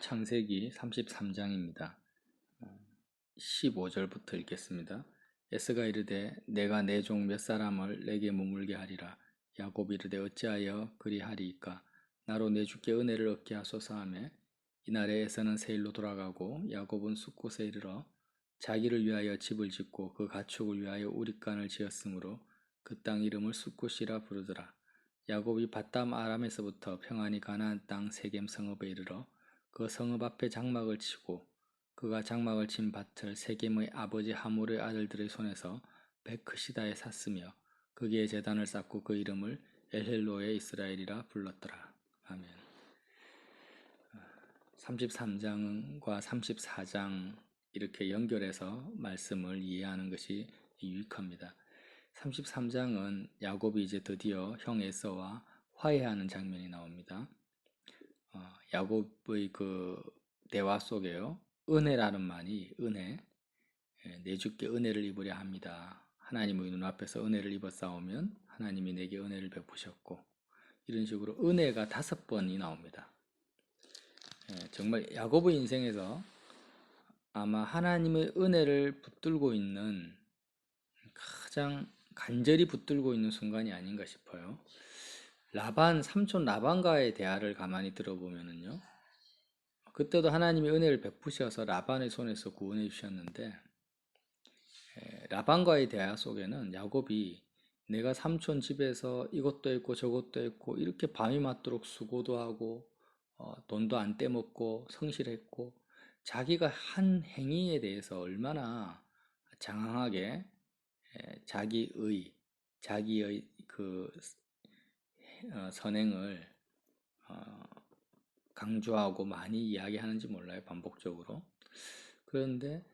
창세기 33장입니다. 15절부터 읽겠습니다. 에서가 이르되 내가 내 종 몇 사람을 내게 머물게 하리라. 야곱이 이르되 어찌하여 그리하리이까. 나로 내 주께 은혜를 얻게 하소서 하며 이날에 에서는 세일로 돌아가고 야곱은 숫곳에 이르러 자기를 위하여 집을 짓고 그 가축을 위하여 우릿간을 지었으므로 그 땅 이름을 숫곳이라 부르더라. 야곱이 밧담 아람에서부터 평안히 가나안 땅 세겜 성읍에 이르러 그 성읍 앞에 장막을 치고 그가 장막을 친 밭을 세겜의 아버지 하몰의 아들들의 손에서 베크시다에 샀으며 거기에 제단을 쌓고 그 이름을 엘헬로에 이스라엘이라 불렀더라. 아멘. 33장과 34장 이렇게 연결해서 말씀을 이해하는 것이 유익합니다. 33장은 야곱이 이제 드디어 형 에서와 화해하는 장면이 나옵니다. 야곱의 그 대화 속에요. 은혜라는 말이 내 주께 은혜를 입으려 합니다. 하나님의 눈앞에서 은혜를 입어 싸우면 하나님이 내게 은혜를 베푸셨고 이런 식으로 은혜가 5번이 나옵니다. 정말 야곱의 인생에서 아마 하나님의 은혜를 붙들고 있는 가장 간절히 붙들고 있는 순간이 아닌가 싶어요. 삼촌 라반과의 대화를 가만히 들어보면은요. 그때도 하나님이 은혜를 베푸셔서 라반의 손에서 구원해 주셨는데 라반과의 대화 속에는 야곱이 내가 삼촌 집에서 이것도 했고 저것도 했고 이렇게 밤이 맞도록 수고도 하고 돈도 안 떼먹고 성실했고 자기가 한 행위에 대해서 얼마나 장황하게 자기의 그 선행을 강조하고 많이 이야기하는지 몰라요. 반복적으로. 그런데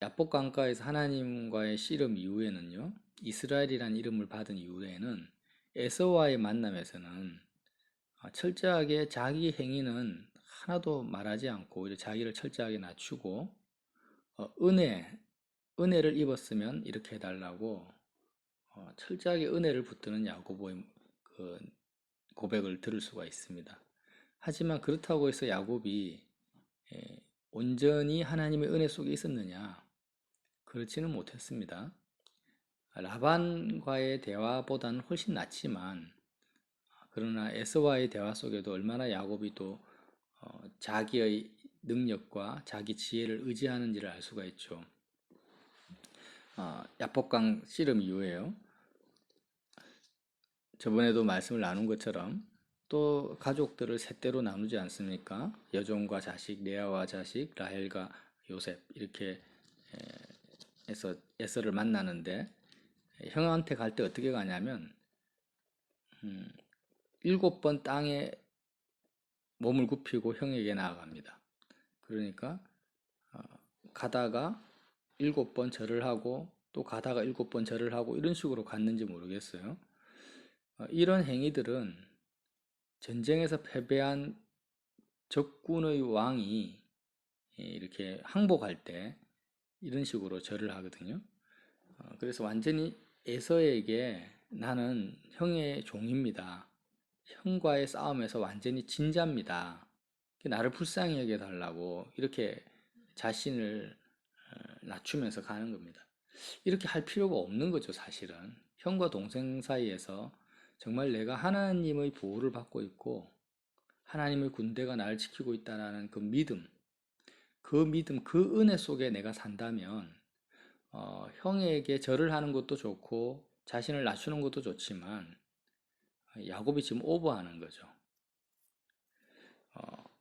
야복 강가에서 하나님과의 씨름 이후에는요. 이스라엘이라는 이름을 받은 이후에는 에서와의 만남에서는 철저하게 자기 행위는 하나도 말하지 않고 오히려 자기를 철저하게 낮추고 은혜를 입었으면 이렇게 해달라고 철저하게 은혜를 붙드는 야고보의 그 고백을 들을 수가 있습니다. 하지만 그렇다고 해서 야곱이 온전히 하나님의 은혜 속에 있었느냐? 그렇지는 못했습니다. 라반과의 대화보다는 훨씬 낫지만 그러나 에서와의 대화 속에도 얼마나 야곱이 또 자기의 능력과 자기 지혜를 의지하는지를 알 수가 있죠. 야복강 씨름 이후에요. 저번에도 말씀을 나눈 것처럼 또 가족들을 셋대로 나누지 않습니까? 여종과 자식, 레아와 자식, 라헬과 요셉 이렇게 해서 에서를 만나는데 형한테 갈 때 어떻게 가냐면 7번 땅에 몸을 굽히고 형에게 나아갑니다. 그러니까 가다가 7번 절을 하고 또 가다가 7번 절을 하고 이런 식으로 갔는지 모르겠어요. 이런 행위들은 전쟁에서 패배한 적군의 왕이 이렇게 항복할 때 이런 식으로 절을 하거든요. 그래서 완전히 에서에게 나는 형의 종입니다. 형과의 싸움에서 완전히 진자입니다. 나를 불쌍히 여겨달라고 이렇게 자신을 낮추면서 가는 겁니다. 이렇게 할 필요가 없는 거죠, 사실은. 형과 동생 사이에서 정말 내가 하나님의 보호를 받고 있고 하나님의 군대가 나를 지키고 있다는 그 믿음, 그 은혜 속에 내가 산다면 형에게 절을 하는 것도 좋고 자신을 낮추는 것도 좋지만 야곱이 지금 오버하는 거죠.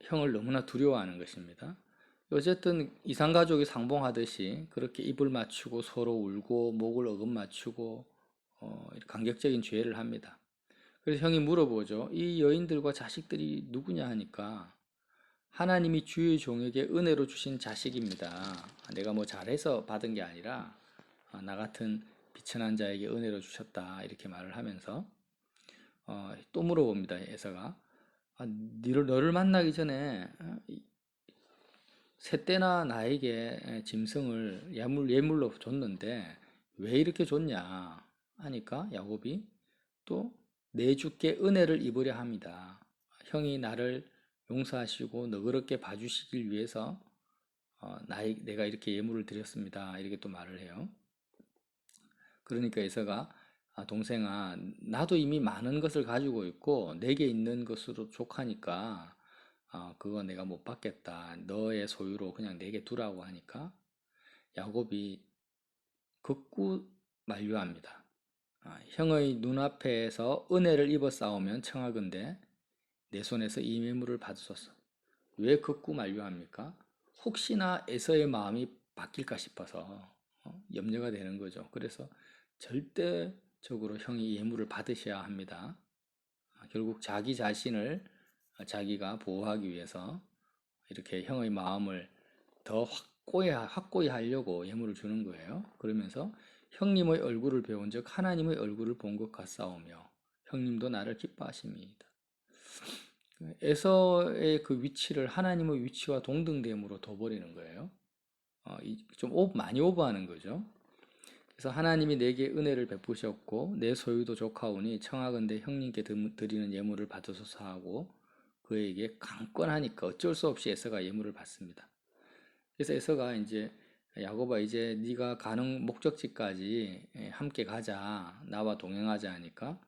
형을 너무나 두려워하는 것입니다. 어쨌든 이산가족이 상봉하듯이 그렇게 입을 맞추고 서로 울고 목을 어금 맞추고 감격적인 죄를 합니다. 그래서 형이 물어보죠. 이 여인들과 자식들이 누구냐 하니까 하나님이 주의 종에게 은혜로 주신 자식입니다. 내가 뭐 잘해서 받은 게 아니라 나 같은 비천한 자에게 은혜로 주셨다 이렇게 말을 하면서 또 물어봅니다. 에서가 너를 만나기 전에 셋째나 나에게 짐승을 예물로 줬는데 왜 이렇게 줬냐 하니까 야곱이 또 내 주께 은혜를 입으려 합니다. 형이 나를 용서하시고 너그럽게 봐주시길 위해서 내가 이렇게 예물을 드렸습니다. 이렇게 또 말을 해요. 그러니까 에서가 동생아, 나도 이미 많은 것을 가지고 있고 내게 있는 것으로 족하니까 그거 내가 못 받겠다. 너의 소유로 그냥 내게 두라고 하니까 야곱이 극구 만류합니다. 형의 눈앞에서 은혜를 입어 싸우면 청하건대 내 손에서 이 매물을 받으소서. 왜 극구 만류합니까? 혹시나 에서의 마음이 바뀔까 싶어서 염려가 되는 거죠. 그래서 절대적으로 형이 예물을 받으셔야 합니다. 결국 자기 자신을 자기가 보호하기 위해서 이렇게 형의 마음을 더 확고히 하려고 예물을 주는 거예요. 그러면서 형님의 얼굴을 배운 즉 하나님의 얼굴을 본 것 같사오며 형님도 나를 기뻐하십니다. 에서의 그 위치를 하나님의 위치와 동등됨으로 둬버리는 거예요. 좀 많이 오버하는 거죠. 그래서 하나님이 내게 은혜를 베푸셨고 내 소유도 족하오니 청하건대 형님께 드리는 예물을 받으소서 하고 그에게 강권하니까 어쩔 수 없이 에서가 예물을 받습니다. 그래서 에서가 이제 야곱아 이제 네가 가는 목적지까지 함께 가자, 나와 동행하자 하니까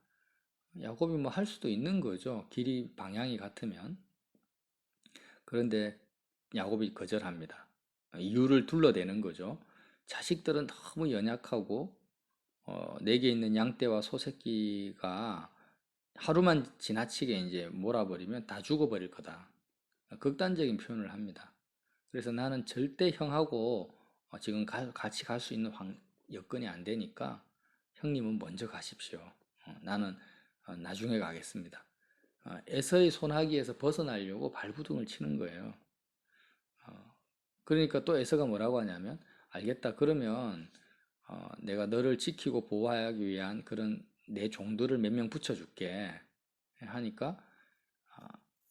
야곱이 뭐 할 수도 있는 거죠. 길이 방향이 같으면. 그런데 야곱이 거절합니다. 이유를 둘러대는 거죠. 자식들은 너무 연약하고 내게 있는 양떼와 소새끼가 하루만 지나치게 이제 몰아버리면 다 죽어버릴 거다. 극단적인 표현을 합니다. 그래서 나는 절대 형하고 지금 같이 갈 수 있는 여건이 안 되니까 형님은 먼저 가십시오. 나는 나중에 가겠습니다. 에서의 손아귀에서 벗어나려고 발부둥을 치는 거예요. 그러니까 또 에서가 뭐라고 하냐면 알겠다. 그러면 내가 너를 지키고 보호하기 위한 그런 내 종들을 몇 명 붙여줄게 하니까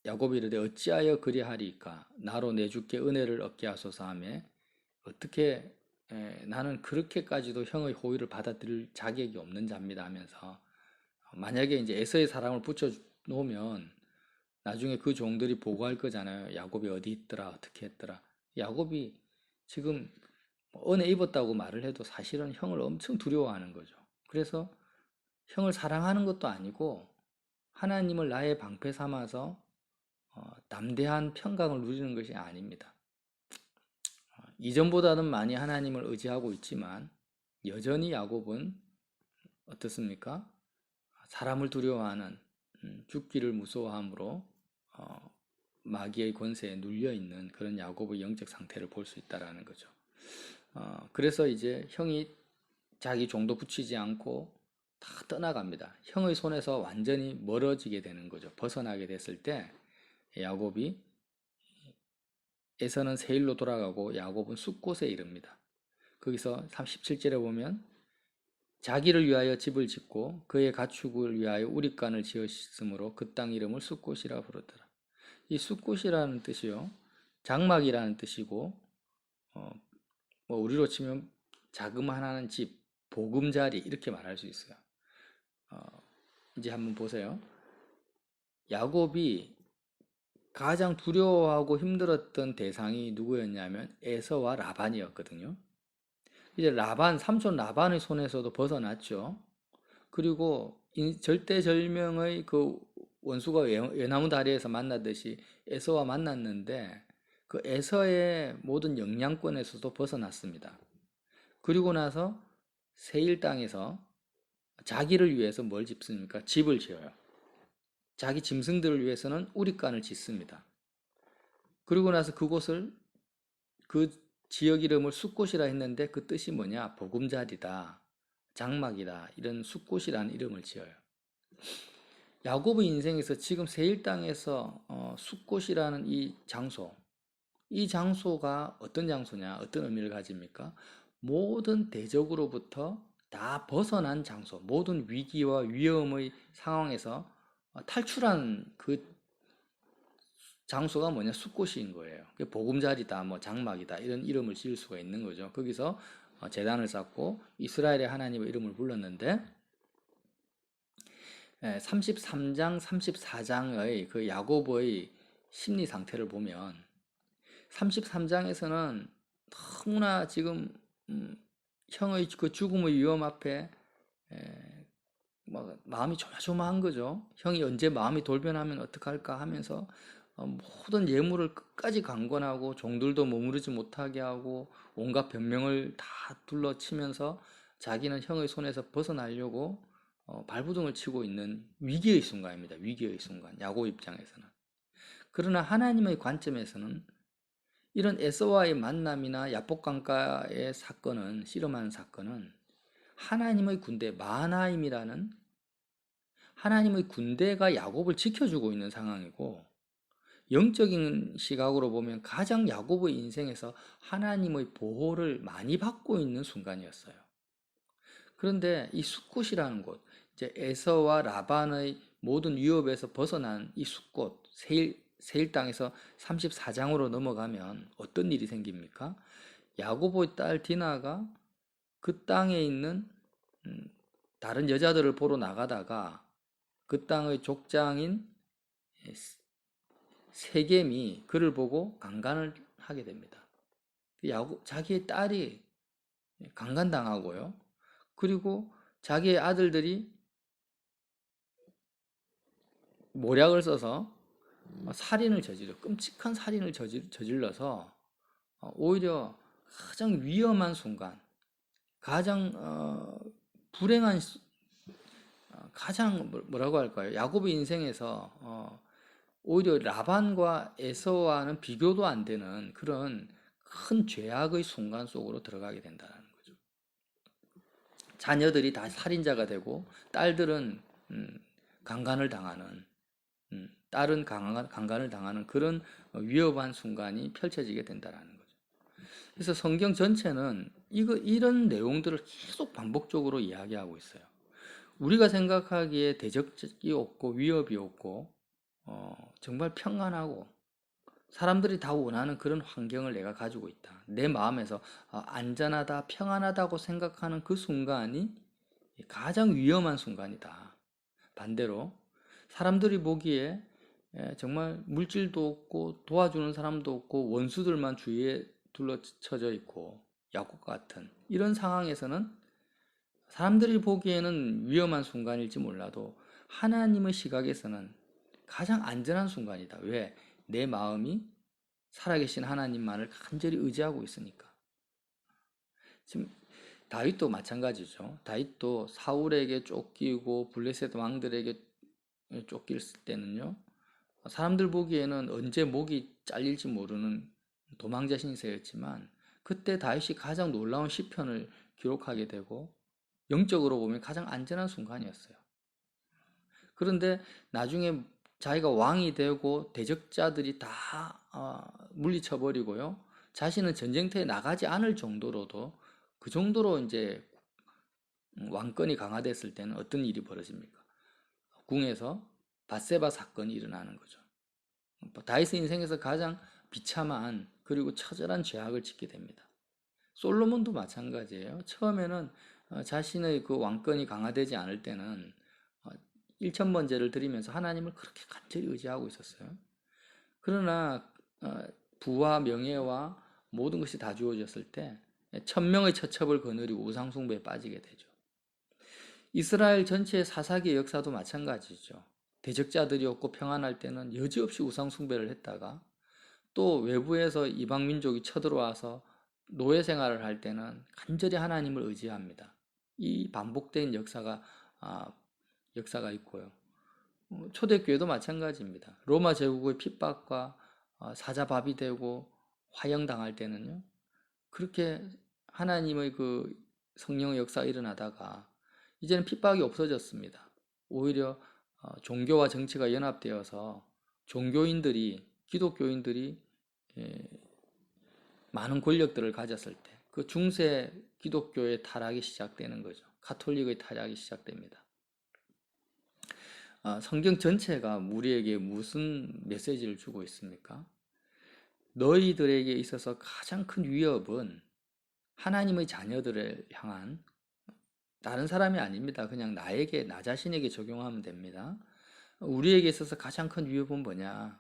야곱이 이르되 어찌하여 그리하리까 나로 내 주께 은혜를 얻게 하소서 하며 어떻게 나는 그렇게까지도 형의 호의를 받아들일 자격이 없는 자입니다 하면서 만약에 이제 에서의 사랑을 붙여 놓으면 나중에 그 종들이 보고할 거잖아요. 야곱이 어디 있더라 어떻게 했더라. 야곱이 지금 은혜 입었다고 말을 해도 사실은 형을 엄청 두려워하는 거죠. 그래서 형을 사랑하는 것도 아니고 하나님을 나의 방패 삼아서 담대한 평강을 누리는 것이 아닙니다. 이전보다는 많이 하나님을 의지하고 있지만 여전히 야곱은 어떻습니까? 사람을 두려워하는 죽기를 무서워함으로 마귀의 권세에 눌려 있는 그런 야곱의 영적 상태를 볼 수 있다라는 거죠. 그래서 이제 형이 자기 종도 붙이지 않고 다 떠나갑니다. 형의 손에서 완전히 멀어지게 되는 거죠. 벗어나게 됐을 때 야곱이 에서는 세일로 돌아가고 야곱은 숫곳에 이릅니다. 거기서 37절에 보면 자기를 위하여 집을 짓고 그의 가축을 위하여 우릿간을 지었으므로 그 땅 이름을 숫곳이라 부르더라. 이 숫곳이라는 뜻이요, 장막이라는 뜻이고 뭐 우리로 치면 자그마한 집, 보금자리 이렇게 말할 수 있어요. 이제 한번 보세요. 야곱이 가장 두려워하고 힘들었던 대상이 누구였냐면 에서와 라반이었거든요. 이제 삼촌 라반의 손에서도 벗어났죠. 그리고 절대절명의 그 원수가 외나무 다리에서 만나듯이 에서와 만났는데 그 에서의 모든 영향권에서도 벗어났습니다. 그리고 나서 세일 땅에서 자기를 위해서 뭘 짓습니까? 집을 지어요. 자기 짐승들을 위해서는 우릿간을 짓습니다. 그리고 나서 그곳을 그 지역 이름을 숫곳이라 했는데 그 뜻이 뭐냐? 보금자리다, 장막이다, 이런 숫곳이라는 이름을 지어요. 야곱의 인생에서 지금 세일 땅에서 숫곳이라는 이 장소가 어떤 장소냐, 어떤 의미를 가집니까? 모든 대적으로부터 다 벗어난 장소, 모든 위기와 위험의 상황에서 탈출한 그 장소가 뭐냐? 숫곳인 거예요. 보금자리다, 뭐 장막이다, 이런 이름을 지을 수가 있는 거죠. 거기서 제단을 쌓고 이스라엘의 하나님의 이름을 불렀는데 33장, 34장의 그 야곱의 심리 상태를 보면 33장에서는 너무나 지금 형의 그 죽음의 위험 앞에 마음이 조마조마한 거죠. 형이 언제 마음이 돌변하면 어떡할까 하면서 모든 예물을 끝까지 강권하고 종들도 머무르지 못하게 하고 온갖 변명을 다 둘러치면서 자기는 형의 손에서 벗어나려고 발부둥을 치고 있는 위기의 순간입니다. 위기의 순간. 야곱 입장에서는. 그러나 하나님의 관점에서는 이런 에서와의 만남이나 야복강가의 사건은, 씨름하는 사건은 하나님의 군대 마하나임이라는 하나님의 군대가 야곱을 지켜주고 있는 상황이고, 영적인 시각으로 보면 가장 야곱의 인생에서 하나님의 보호를 많이 받고 있는 순간이었어요. 그런데 이 숫곳이라는 곳, 이제 에서와 라반의 모든 위협에서 벗어난 이 숫곳, 세일 땅에서 34장으로 넘어가면 어떤 일이 생깁니까? 야고보의 딸 디나가 그 땅에 있는 다른 여자들을 보러 나가다가 그 땅의 족장인 세겜이 그를 보고 강간을 하게 됩니다. 자기의 딸이 강간당하고요. 그리고 자기의 아들들이 모략을 써서 끔찍한 살인을 저질러서 오히려 가장 위험한 순간, 가장 불행한, 가장 뭐라고 할까요? 야곱의 인생에서 오히려 라반과 에서와는 비교도 안 되는 그런 큰 죄악의 순간 속으로 들어가게 된다는 거죠. 자녀들이 다 살인자가 되고 딸들은 강간을 당하는, 딸은 강간을 당하는 그런 위험한 순간이 펼쳐지게 된다는 거죠. 그래서 성경 전체는 이런 내용들을 계속 반복적으로 이야기하고 있어요. 우리가 생각하기에 대적이 없고 위협이 없고 정말 평안하고 사람들이 다 원하는 그런 환경을 내가 가지고 있다. 내 마음에서 안전하다, 평안하다고 생각하는 그 순간이 가장 위험한 순간이다. 반대로 사람들이 보기에 정말 물질도 없고 도와주는 사람도 없고 원수들만 주위에 둘러쳐져 있고 야곱과 같은 이런 상황에서는 사람들이 보기에는 위험한 순간일지 몰라도 하나님의 시각에서는 가장 안전한 순간이다. 왜? 내 마음이 살아계신 하나님만을 간절히 의지하고 있으니까. 지금 다윗도 마찬가지죠. 다윗도 사울에게 쫓기고 블레셋 왕들에게 쫓길 때는요. 사람들 보기에는 언제 목이 잘릴지 모르는 도망자 신세였지만 그때 다윗이 가장 놀라운 시편을 기록하게 되고 영적으로 보면 가장 안전한 순간이었어요. 그런데 나중에 자기가 왕이 되고 대적자들이 다 물리쳐 버리고요. 자신은 전쟁터에 나가지 않을 정도로도 그 정도로 이제 왕권이 강화됐을 때는 어떤 일이 벌어집니까? 궁에서 밧세바 사건이 일어나는 거죠. 다윗 인생에서 가장 비참한 그리고 처절한 죄악을 짓게 됩니다. 솔로몬도 마찬가지예요. 처음에는 자신의 그 왕권이 강화되지 않을 때는 일천번제를 드리면서 하나님을 그렇게 간절히 의지하고 있었어요. 그러나 부와 명예와 모든 것이 다 주어졌을 때 천명의 처첩을 거느리고 우상숭배에 빠지게 되죠. 이스라엘 전체의 사사기의 역사도 마찬가지죠. 대적자들이 없고 평안할 때는 여지없이 우상숭배를 했다가 또 외부에서 이방 민족이 쳐들어와서 노예 생활을 할 때는 간절히 하나님을 의지합니다. 이 반복된 역사가 있고요. 초대교회도 마찬가지입니다. 로마 제국의 핍박과 사자밥이 되고 화형당할 때는요. 그렇게 하나님의 그 성령의 역사가 일어나다가 이제는 핍박이 없어졌습니다. 오히려 종교와 정치가 연합되어서 기독교인들이 많은 권력들을 가졌을 때 그 중세 기독교의 타락이 시작되는 거죠. 가톨릭의 타락이 시작됩니다. 성경 전체가 우리에게 무슨 메시지를 주고 있습니까? 너희들에게 있어서 가장 큰 위협은 하나님의 자녀들을 향한 다른 사람이 아닙니다. 그냥 나 자신에게 적용하면 됩니다. 우리에게 있어서 가장 큰 위협은 뭐냐?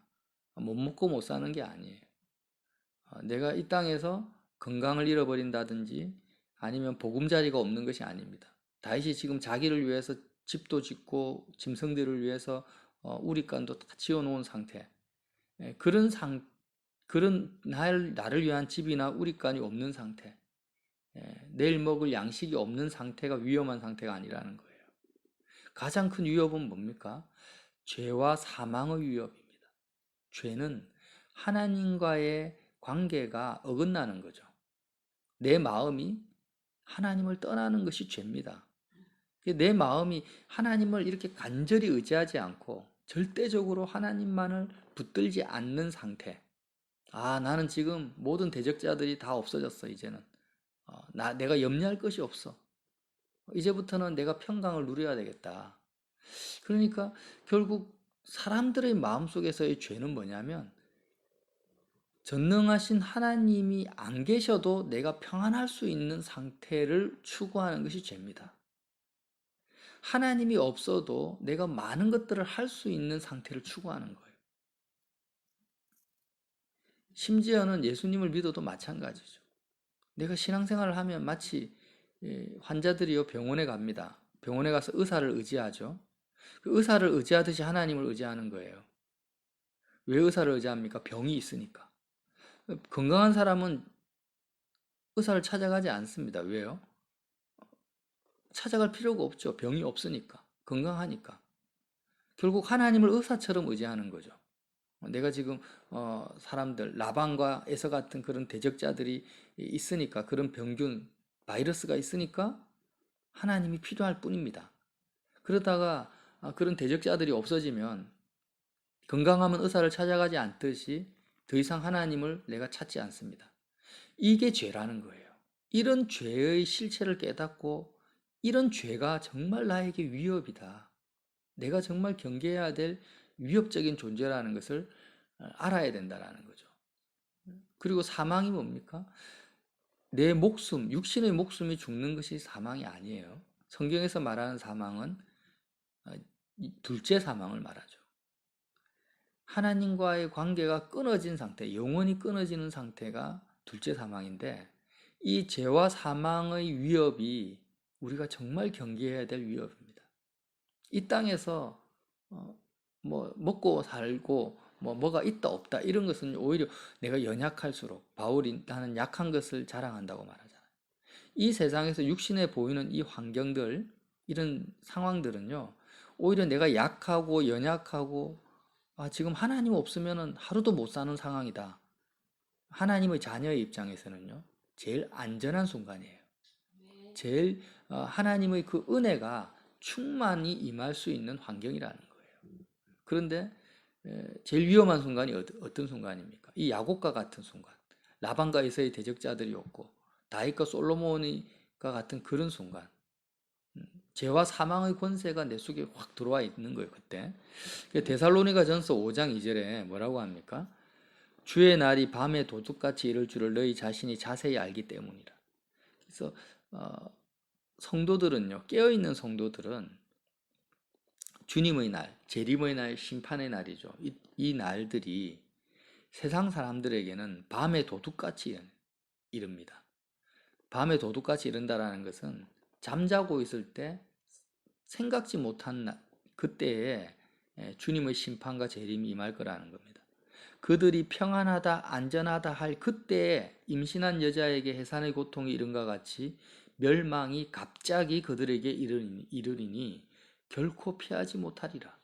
못 먹고 못 사는 게 아니에요. 내가 이 땅에서 건강을 잃어버린다든지 아니면 보금자리가 없는 것이 아닙니다. 다윗이 지금 자기를 위해서 집도 짓고 짐승들을 위해서 우리간도 다 지어놓은 상태. 그런 나를 위한 집이나 우리간이 없는 상태. 내일 먹을 양식이 없는 상태가 위험한 상태가 아니라는 거예요. 가장 큰 위협은 뭡니까? 죄와 사망의 위협입니다. 죄는 하나님과의 관계가 어긋나는 거죠. 내 마음이 하나님을 떠나는 것이 죄입니다. 내 마음이 하나님을 이렇게 간절히 의지하지 않고 절대적으로 하나님만을 붙들지 않는 상태. 나는 지금 모든 대적자들이 다 없어졌어, 이제는. 내가 염려할 것이 없어. 이제부터는 내가 평강을 누려야 되겠다. 그러니까 결국 사람들의 마음속에서의 죄는 뭐냐면 전능하신 하나님이 안 계셔도 내가 평안할 수 있는 상태를 추구하는 것이 죄입니다. 하나님이 없어도 내가 많은 것들을 할 수 있는 상태를 추구하는 거예요. 심지어는 예수님을 믿어도 마찬가지죠. 내가 신앙생활을 하면 마치 환자들이요 병원에 갑니다. 병원에 가서 의사를 의지하죠. 그 의사를 의지하듯이 하나님을 의지하는 거예요. 왜 의사를 의지합니까? 병이 있으니까. 건강한 사람은 의사를 찾아가지 않습니다. 왜요? 찾아갈 필요가 없죠. 병이 없으니까. 건강하니까. 결국 하나님을 의사처럼 의지하는 거죠. 내가 지금 사람들 라반과 에서 같은 그런 대적자들이 있으니까, 그런 병균 바이러스가 있으니까 하나님이 필요할 뿐입니다. 그러다가 그런 대적자들이 없어지면 건강하면 의사를 찾아가지 않듯이 더 이상 하나님을 내가 찾지 않습니다. 이게 죄라는 거예요. 이런 죄의 실체를 깨닫고 이런 죄가 정말 나에게 위협이다. 내가 정말 경계해야 될 위협적인 존재라는 것을 알아야 된다는 거죠. 그리고 사망이 뭡니까? 내 목숨, 육신의 목숨이 죽는 것이 사망이 아니에요. 성경에서 말하는 사망은 둘째 사망을 말하죠. 하나님과의 관계가 끊어진 상태, 영원히 끊어지는 상태가 둘째 사망인데, 이 죄와 사망의 위협이 우리가 정말 경계해야 될 위협입니다. 이 땅에서 먹고 살고 뭐가 있다 없다 이런 것은 오히려 내가 연약할수록, 바울이 나는 약한 것을 자랑한다고 말하잖아요. 이 세상에서 육신에 보이는 이 환경들, 이런 상황들은요, 오히려 내가 약하고 연약하고 지금 하나님 없으면 하루도 못 사는 상황이다. 하나님의 자녀의 입장에서는요, 제일 안전한 순간이에요. 제일 하나님의 그 은혜가 충만히 임할 수 있는 환경이라는 거예요. 그런데 제일 위험한 순간이 어떤 순간입니까? 이 야곱과 같은 순간. 라반과 에서의 대적자들이 없고 다윗과 솔로몬과 같은 그런 순간. 죄와 사망의 권세가 내 속에 확 들어와 있는 거예요, 그때. 데살로니가전서 5장 2절에 뭐라고 합니까? 주의 날이 밤에 도둑같이 이를 줄을 너희 자신이 자세히 알기 때문이라. 그래서 성도들은요, 깨어있는 성도들은 주님의 날, 재림의 날, 심판의 날이죠. 이 날들이 세상 사람들에게는 밤에 도둑같이 이릅니다. 밤에 도둑같이 이른다라는 것은 잠자고 있을 때 생각지 못한 그때에 주님의 심판과 재림이 임할 거라는 겁니다. 그들이 평안하다, 안전하다 할 그때에 임신한 여자에게 해산의 고통이 이른과 같이 멸망이 갑자기 그들에게 이르리니 결코 피하지 못하리라.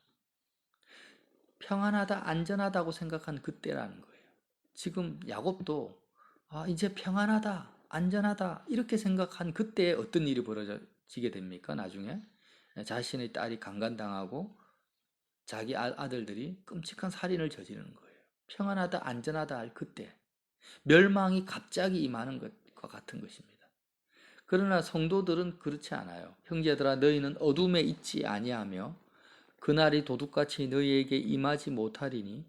평안하다, 안전하다고 생각한 그때라는 거예요. 지금 야곱도 이제 평안하다, 안전하다 이렇게 생각한 그때에 어떤 일이 벌어지게 됩니까? 나중에 자신의 딸이 강간당하고 자기 아들들이 끔찍한 살인을 저지르는 거예요. 평안하다, 안전하다 할 그때 멸망이 갑자기 임하는 것과 같은 것입니다. 그러나 성도들은 그렇지 않아요. 형제들아, 너희는 어둠에 있지 아니하며 그날이 도둑같이 너희에게 임하지 못하리니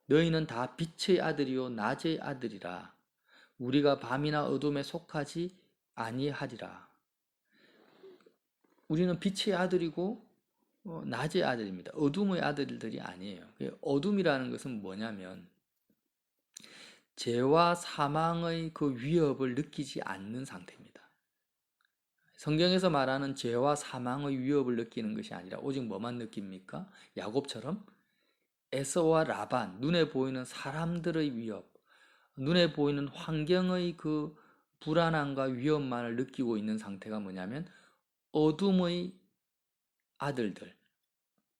너희는 다 빛의 아들이요 낮의 아들이라. 우리가 밤이나 어둠에 속하지 아니하리라. 우리는 빛의 아들이고 낮의 아들입니다. 어둠의 아들들이 아니에요. 어둠이라는 것은 뭐냐면 죄와 사망의 그 위협을 느끼지 않는 상태입니다. 성경에서 말하는 죄와 사망의 위협을 느끼는 것이 아니라 오직 뭐만 느낍니까? 야곱처럼 에서와 라반, 눈에 보이는 사람들의 위협, 눈에 보이는 환경의 그 불안함과 위험만을 느끼고 있는 상태가 뭐냐면 어둠의 아들들,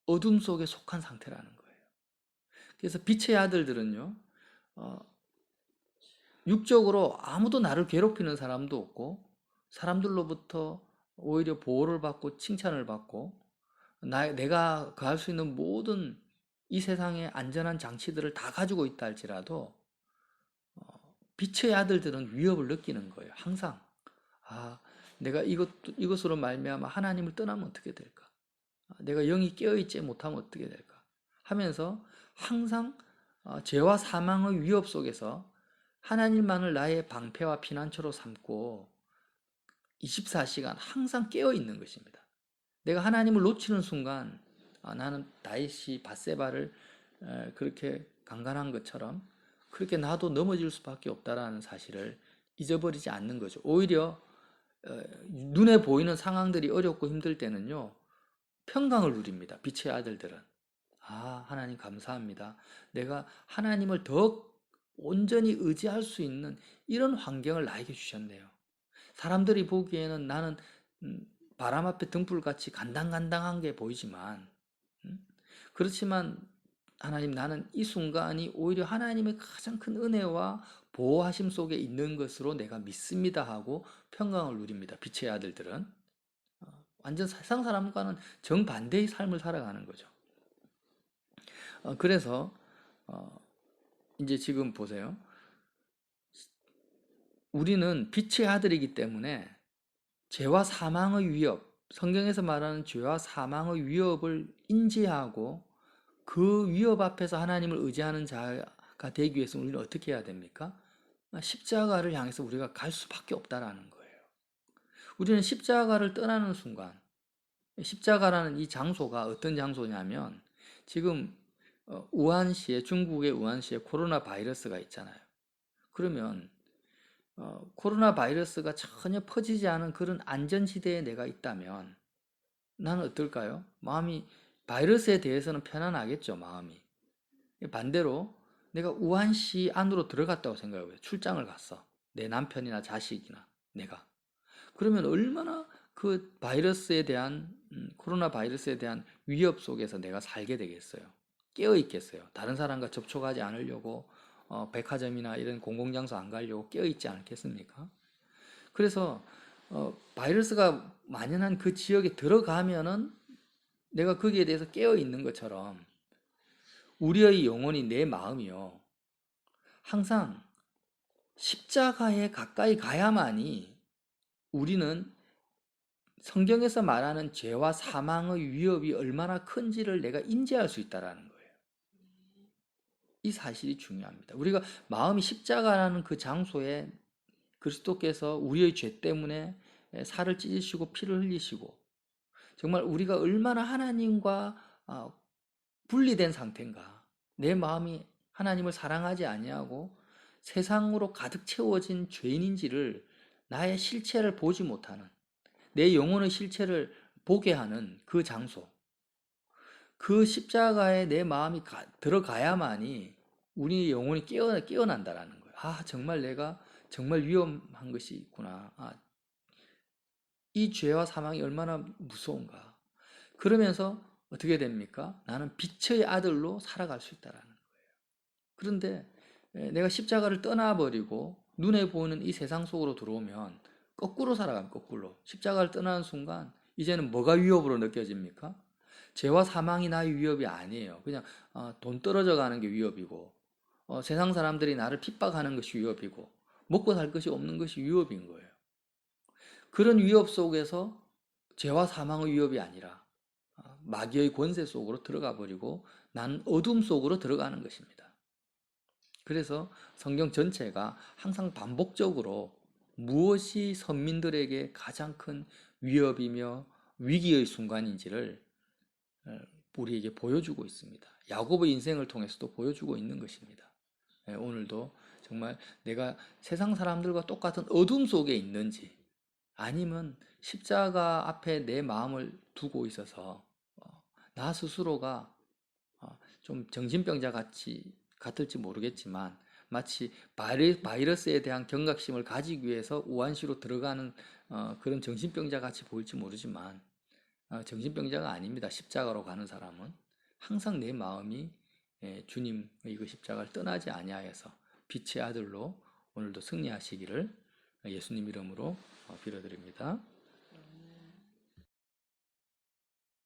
어둠 속에 속한 상태라는 거예요. 그래서 빛의 아들들은요, 육적으로 아무도 나를 괴롭히는 사람도 없고, 사람들로부터 오히려 보호를 받고 칭찬을 받고, 내가 가할 수 있는 모든 이 세상의 안전한 장치들을 다 가지고 있다 할지라도, 빛의 아들들은 위협을 느끼는 거예요. 항상. 아, 내가 이것으로 말미암아 하나님을 떠나면 어떻게 될까? 내가 영이 깨어있지 못하면 어떻게 될까? 하면서 항상 죄와 사망의 위협 속에서 하나님만을 나의 방패와 피난처로 삼고 24시간 항상 깨어있는 것입니다. 내가 하나님을 놓치는 순간 나는 다윗이 밧세바를 그렇게 강간한 것처럼 그렇게 나도 넘어질 수밖에 없다라는 사실을 잊어버리지 않는 거죠. 오히려 눈에 보이는 상황들이 어렵고 힘들 때는요, 평강을 누립니다. 빛의 아들들은. 하나님 감사합니다. 내가 하나님을 더 온전히 의지할 수 있는 이런 환경을 나에게 주셨네요. 사람들이 보기에는 나는 바람 앞에 등불같이 간당간당한 게 보이지만, 그렇지만 하나님, 나는 이 순간이 오히려 하나님의 가장 큰 은혜와 보호하심 속에 있는 것으로 내가 믿습니다 하고 평강을 누립니다. 빛의 아들들은. 완전 세상 사람과는 정반대의 삶을 살아가는 거죠. 그래서 이제 지금 보세요. 우리는 빛의 아들이기 때문에 죄와 사망의 위협, 성경에서 말하는 죄와 사망의 위협을 인지하고 그 위협 앞에서 하나님을 의지하는 자가 되기 위해서 우리는 어떻게 해야 됩니까? 십자가를 향해서 우리가 갈 수밖에 없다라는 거예요. 우리는 십자가를 떠나는 순간, 십자가라는 이 장소가 어떤 장소냐면 지금 우한시에, 중국의 우한시에 코로나 바이러스가 있잖아요. 그러면 코로나 바이러스가 전혀 퍼지지 않은 그런 안전지대에 내가 있다면 나는 어떨까요? 마음이, 바이러스에 대해서는 편안하겠죠, 마음이. 반대로 내가 우한시 안으로 들어갔다고 생각해요. 출장을 갔어. 내 남편이나 자식이나 내가. 그러면 얼마나 그 바이러스에 대한, 코로나 바이러스에 대한 위협 속에서 내가 살게 되겠어요. 깨어 있겠어요. 다른 사람과 접촉하지 않으려고 백화점이나 이런 공공장소 안 가려고 깨어 있지 않겠습니까? 그래서 바이러스가 만연한 그 지역에 들어가면은 내가 거기에 대해서 깨어 있는 것처럼 우리의 영혼이, 내 마음이요, 항상 십자가에 가까이 가야만이 우리는 성경에서 말하는 죄와 사망의 위협이 얼마나 큰지를 내가 인지할 수 있다라는 거예요. 이 사실이 중요합니다. 우리가 마음이 십자가라는 그 장소에 그리스도께서 우리의 죄 때문에 살을 찢으시고 피를 흘리시고 정말 우리가 얼마나 하나님과 분리된 상태인가. 내 마음이 하나님을 사랑하지 아니하고 세상으로 가득 채워진 죄인인지를, 나의 실체를 보지 못하는, 내 영혼의 실체를 보게 하는 그 장소, 그 십자가에 내 마음이 들어가야만이 우리 영혼이 깨어난다라는 거예요. 정말 내가 정말 위험한 것이 있구나. 이 죄와 사망이 얼마나 무서운가. 그러면서 어떻게 됩니까? 나는 빛의 아들로 살아갈 수 있다라는 거예요. 그런데 내가 십자가를 떠나버리고 눈에 보이는 이 세상 속으로 들어오면 거꾸로 살아가면 거꾸로. 십자가를 떠나는 순간 이제는 뭐가 위협으로 느껴집니까? 죄와 사망이 나의 위협이 아니에요. 그냥 돈 떨어져 가는 게 위협이고, 세상 사람들이 나를 핍박하는 것이 위협이고, 먹고 살 것이 없는 것이 위협인 거예요. 그런 위협 속에서 죄와 사망의 위협이 아니라 마귀의 권세 속으로 들어가 버리고 난 어둠 속으로 들어가는 것입니다. 그래서 성경 전체가 항상 반복적으로 무엇이 선민들에게 가장 큰 위협이며 위기의 순간인지를 우리에게 보여주고 있습니다. 야곱의 인생을 통해서도 보여주고 있는 것입니다. 오늘도 정말 내가 세상 사람들과 똑같은 어둠 속에 있는지 아니면 십자가 앞에 내 마음을 두고 있어서 나 스스로가 좀 정신병자 같을지 모르겠지만 마치 바이러스에 대한 경각심을 가지기 위해서 우한시로 들어가는 그런 정신병자 같이 보일지 모르지만 정신병자가 아닙니다. 십자가로 가는 사람은 항상 내 마음이 주님의 그 십자가를 떠나지 아니하여서 빛의 아들로 오늘도 승리하시기를 예수님 이름으로 빌어드립니다.